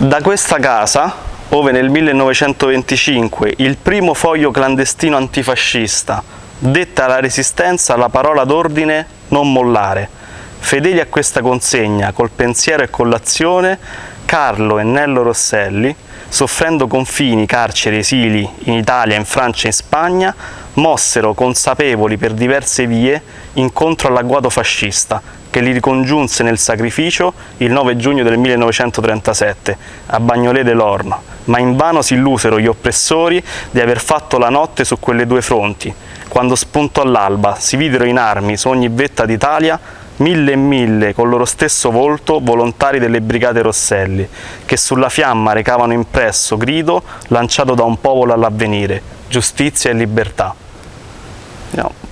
Da questa casa, ove nel 1925 il primo foglio clandestino antifascista detta alla Resistenza la parola d'ordine non mollare, fedeli a questa consegna, col pensiero e con l'azione, Carlo e Nello Rosselli, soffrendo confini, carceri, esili in Italia, in Francia e in Spagna, mossero, consapevoli per diverse vie, incontro all'agguato fascista, che li ricongiunse nel sacrificio il 9 giugno del 1937 a Bagnolet de l'Orno, ma invano si illusero gli oppressori di aver fatto la notte su quelle due fronti. Quando spuntò l'alba, si videro in armi su ogni vetta d'Italia mille e mille con loro stesso volto volontari delle brigate Rosselli, che sulla fiamma recavano impresso grido lanciato da un popolo all'avvenire, giustizia e libertà.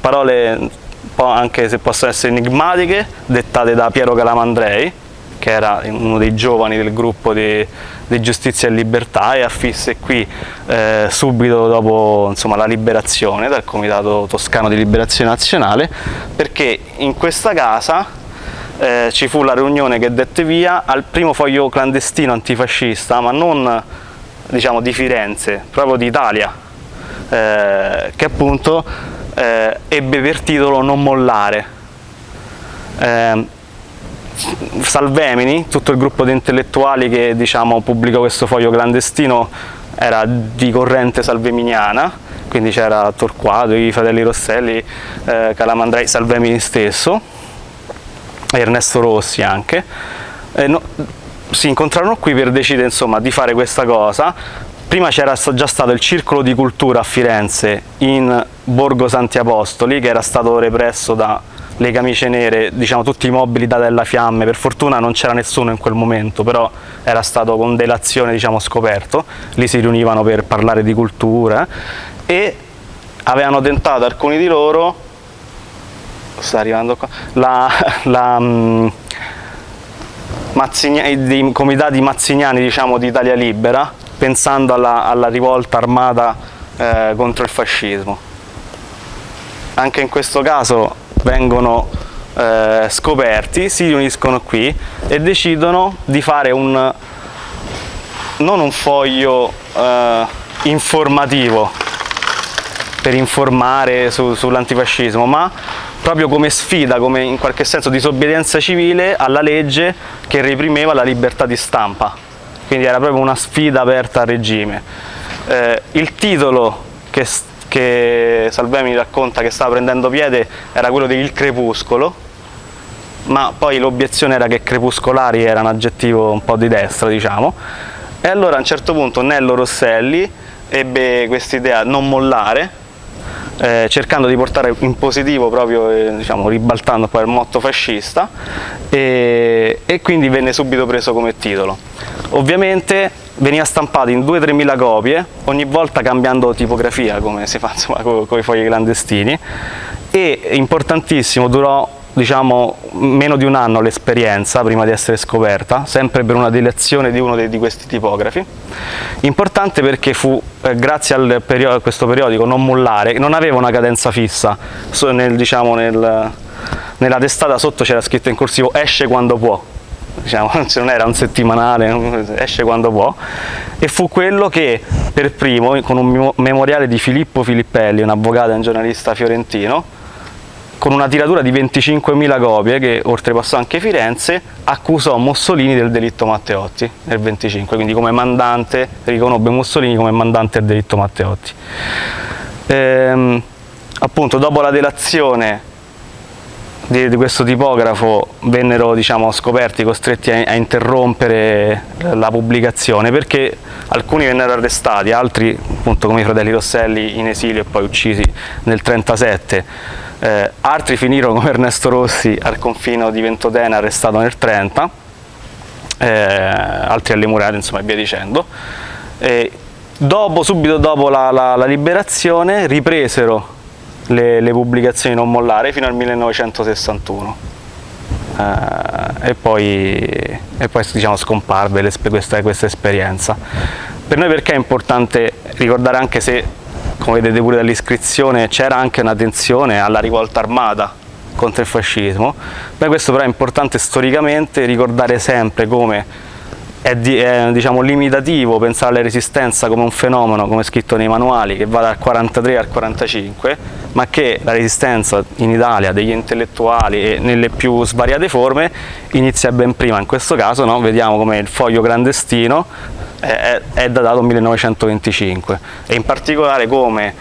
Parole un po', anche se possono essere enigmatiche, dettate da Piero Calamandrei, che era uno dei giovani del gruppo di Giustizia e Libertà, e affisse qui subito dopo, insomma, la liberazione dal Comitato Toscano di Liberazione Nazionale, perché in questa casa ci fu la riunione che dette via al primo foglio clandestino antifascista, ma non, diciamo, di Firenze, proprio d'Italia, che appunto ebbe per titolo Non mollare. Salvemini, tutto il gruppo di intellettuali che, diciamo, pubblicò questo foglio clandestino era di corrente salveminiana, quindi c'era Torquato, i fratelli Rosselli, Calamandrei, Salvemini stesso, Ernesto Rossi anche. Si incontrarono qui per decidere, insomma, di fare questa cosa. Prima c'era già stato il Circolo di Cultura a Firenze in Borgo Santi Apostoli, che era stato represso da le camicie nere, diciamo tutti i mobili dati alla fiamme. Per fortuna non c'era nessuno in quel momento, però era stato con delazione, diciamo, scoperto. Lì si riunivano per parlare di cultura e avevano tentato alcuni di loro, sta arrivando qua, dei comitati mazziniani, diciamo, di Italia Libera, pensando alla rivolta armata contro il fascismo. Anche in questo caso vengono scoperti, si riuniscono qui e decidono di fare non un foglio informativo per informare sull'antifascismo, ma proprio come sfida, come in qualche senso disobbedienza civile alla legge che reprimeva la libertà di stampa. Quindi era proprio una sfida aperta al regime. Il titolo che Salvemini racconta che stava prendendo piede era quello di Il Crepuscolo, ma poi l'obiezione era che crepuscolari era un aggettivo un po' di destra, diciamo, e allora a un certo punto Nello Rosselli ebbe quest'idea non mollare, cercando di portare in positivo proprio, diciamo, ribaltando poi il motto fascista, e quindi venne subito preso come titolo. Ovviamente veniva stampato in 2-3 mila copie, ogni volta cambiando tipografia, come si fa, insomma, con i fogli clandestini, e importantissimo, durò, diciamo, meno di un anno l'esperienza prima di essere scoperta, sempre per una dilezione di uno di questi tipografi. Importante perché fu, grazie a questo periodico Non mollare, non aveva una cadenza fissa, nella testata sotto c'era scritto in corsivo esce quando può, diciamo, non era un settimanale, esce quando può, e fu quello che per primo, con un memoriale di Filippo Filippelli, un avvocato e un giornalista fiorentino, con una tiratura di 25.000 copie, che oltrepassò anche Firenze, accusò Mussolini del delitto Matteotti nel 25, quindi come mandante, riconobbe Mussolini come mandante del delitto Matteotti. Appunto, dopo la delazione di questo tipografo vennero, diciamo, scoperti, costretti a interrompere la pubblicazione, perché alcuni vennero arrestati, altri, appunto, come i fratelli Rosselli, in esilio e poi uccisi nel 1937. Altri finirono come Ernesto Rossi al confino di Ventotene, arrestato nel 1930, altri alle murate, insomma, e via dicendo. Subito dopo la liberazione ripresero le pubblicazioni Non mollare fino al 1961, e poi diciamo, scomparve questa esperienza. Per noi perché è importante ricordare, anche se, come vedete pure dall'iscrizione, c'era anche una tensione alla rivolta armata contro il fascismo, questo però è importante storicamente ricordare sempre come è, diciamo, limitativo pensare alla Resistenza come un fenomeno, come scritto nei manuali, che va dal 43 al 45, ma che la Resistenza in Italia degli intellettuali e nelle più svariate forme inizia ben prima. In questo caso, no, vediamo come il foglio clandestino è datato 1925 e in particolare come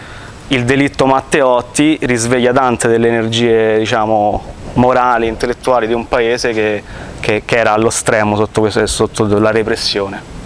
il delitto Matteotti risveglia tante delle energie, diciamo, morali, intellettuali di un paese che era allo stremo sotto la repressione.